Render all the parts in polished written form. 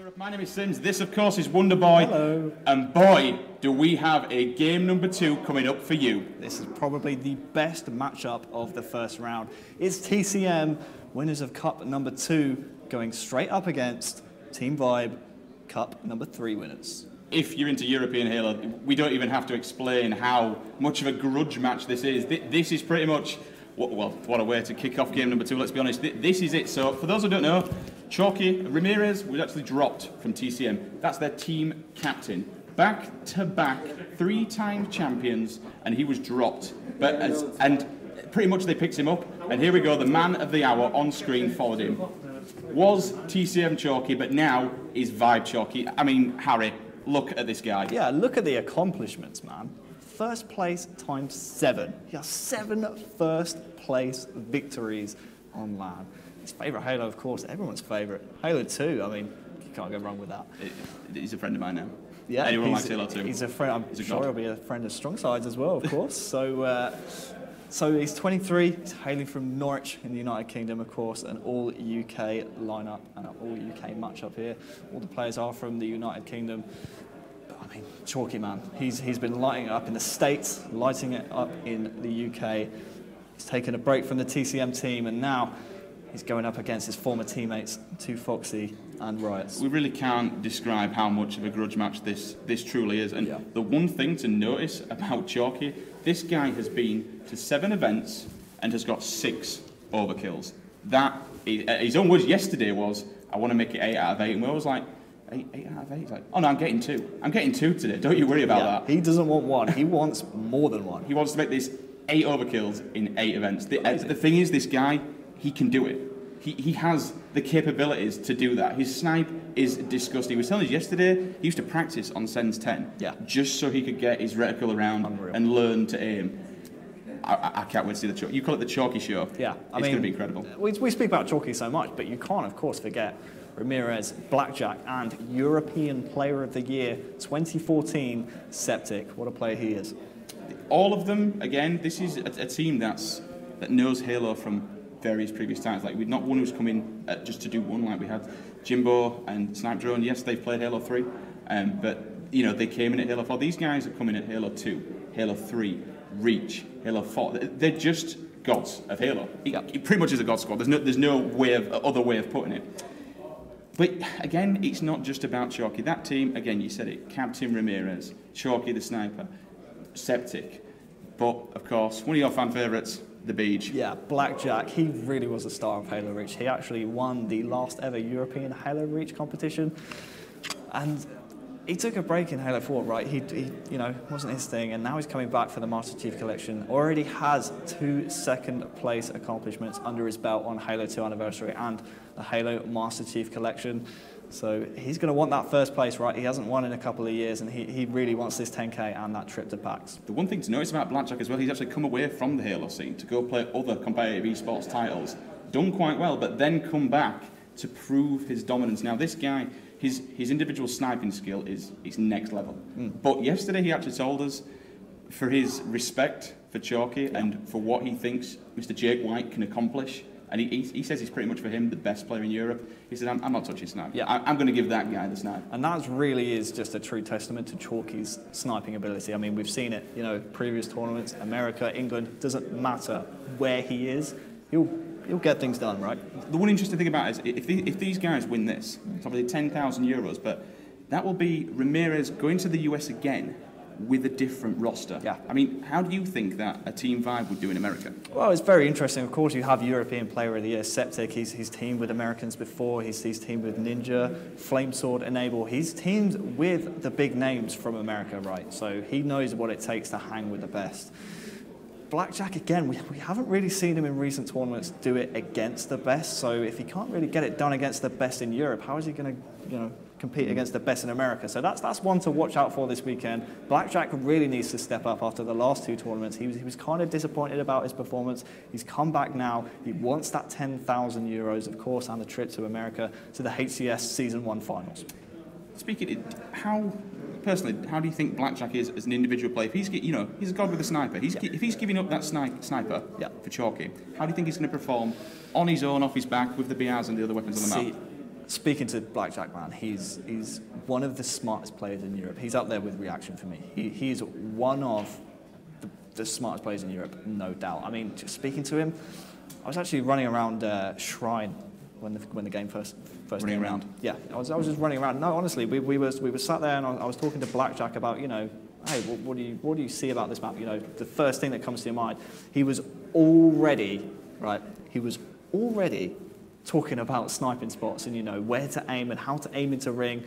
Europe. My name is Sims. This, of course, is Wonderboy. Hello. And boy, do we have a game number 2 coming up for you. This is probably the best matchup of the first round. It's TCM, winners of Cup number 2, going straight up against Team Vibe, Cup number 3 winners. If you're into European Halo, we don't even have to explain how much of a grudge match this is. This is pretty much, well, what a way to kick off game number 2, let's be honest. This is it. So, for those who don't know, Chalky Ramirez was actually dropped from TCM. That's their team captain. Back-to-back 3-time champions, and he was dropped. And pretty much they picked him up, and here we go, the man of the hour on screen followed him. Was TCM Chalky, but now is Vibe Chalky. I mean, Harry, look at this guy. Yeah, look at the accomplishments, man. First place times 7. He has 7 first place victories on LAN. His favourite Halo, of course, everyone's favourite. Halo 2, I mean, you can't go wrong with that. He's a friend of mine now. Yeah, anyone likes Halo 2. He's a friend. I'm sure he'll be a friend of Strong Sides as well, of course. So he's 23. He's hailing from Norwich in the United Kingdom, of course, an all-UK lineup and an all-UK matchup here. All the players are from the United Kingdom. But I mean, Chalky, man, he's been lighting it up in the States, lighting it up in the UK. He's taken a break from the TCM team, and now he's going up against his former teammates, 2 Foxy and Riots. We really can't describe how much of a grudge match this truly is. And yeah. The one thing to notice about Chalky, this guy has been to 7 events and has got 6 overkills. That is, his own words yesterday was, I want to make it 8 out of 8. And we was like, 8 out of 8? He's like, oh no, I'm getting 2. I'm getting 2 today. Don't you worry about that. He doesn't want 1. He wants more than 1. He wants to make this 8 overkills in 8 events. The thing is, this guy, he can do it. He has the capabilities to do that. His snipe is disgusting. He was telling us yesterday he used to practice on Sen's 10 just so he could get his reticle around and learn to aim. I can't wait to see the Chalky. You call it the Chalky Show. Yeah, it's going to be incredible. We speak about Chalky so much, but you can't, of course, forget Ramirez, Blackjack, and European Player of the Year 2014, Septic. What a player he is. All of them, again, this is a team that knows Halo from various previous times. Like, we've not one who's come in just to do one. Like, we had Jimbo and Snipe Drone. Yes, they've played Halo 3, but you know, they came in at Halo 4. These guys are coming at Halo 2, Halo 3, Reach, Halo 4. They're just gods of Halo. It pretty much is a god squad. There's no other way of putting it. But again, it's not just about Chalky. That team, again, you said it, Captain Ramirez, Chalky the Sniper, Septic, but of course, one of your fan favourites, the Beach. Yeah, Blackjack, he really was a star of Halo Reach. He actually won the last ever European Halo Reach competition. And he took a break in Halo 4, right? He you know, wasn't his thing, and now he's coming back for the Master Chief Collection. Already has 2 second place accomplishments under his belt on Halo 2 Anniversary and the Halo Master Chief Collection. So he's going to want that first place, right? He hasn't won in a couple of years, and he really wants this 10K and that trip to PAX. The one thing to notice about Blackjack as well, he's actually come away from the Halo scene to go play other competitive esports titles. Done quite well, but then come back to prove his dominance. Now, this guy, his individual sniping skill is next level. But yesterday he actually told us, for his respect for Chalky and for what he thinks Mr. Jake White can accomplish, and he says he's pretty much, for him, the best player in Europe. He said, I'm not touching snipe. Yeah. I'm going to give that guy the snipe. And that really is just a true testament to Chalky's sniping ability. I mean, we've seen it, you know, previous tournaments, America, England, doesn't matter where he is, he'll get things done, right? The one interesting thing about it is, if these guys win this, it's obviously 10,000 euros, but that will be Ramirez going to the US again with a different roster. Yeah. I mean, how do you think that a Team Vibe would do in America? Well, it's very interesting. Of course, you have European Player of the Year, Septic. He's teamed with Americans before. He's teamed with Ninja, Flamesword, Enable. He's teamed with the big names from America, right? So he knows what it takes to hang with the best. Blackjack, again, we haven't really seen him in recent tournaments do it against the best. So if he can't really get it done against the best in Europe, how is he going to, you know, compete against the best in America? So that's one to watch out for this weekend. Blackjack really needs to step up after the last 2 tournaments. He was kind of disappointed about his performance. He's come back now. He wants that 10,000 euros, of course, and the trip to America to the HCS Season 1 finals. Speaking, personally, how do you think Blackjack is as an individual player? If he's, you know, he's a god with a sniper. If he's giving up that sniper for Chalky, how do you think he's going to perform on his own, off his back, with the BRs and the other weapons on the map? speaking to Blackjack, man, he's one of the smartest players in Europe. He's up there with Reaction for me. He's one of the smartest players in Europe, no doubt. I mean, just speaking to him, I was actually running around Shrine when the game first running around. Yeah, I was just running around. No, honestly, we were sat there and I was talking to Blackjack about, you know, hey, what do you see about this map? You know, the first thing that comes to your mind. He was already talking about sniping spots and, you know, where to aim and how to aim into ring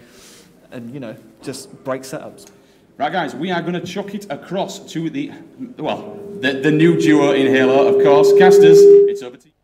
and, you know, just break setups. Right, guys, we are going to chuck it across to the new duo in Halo, of course. Casters, it's over to you.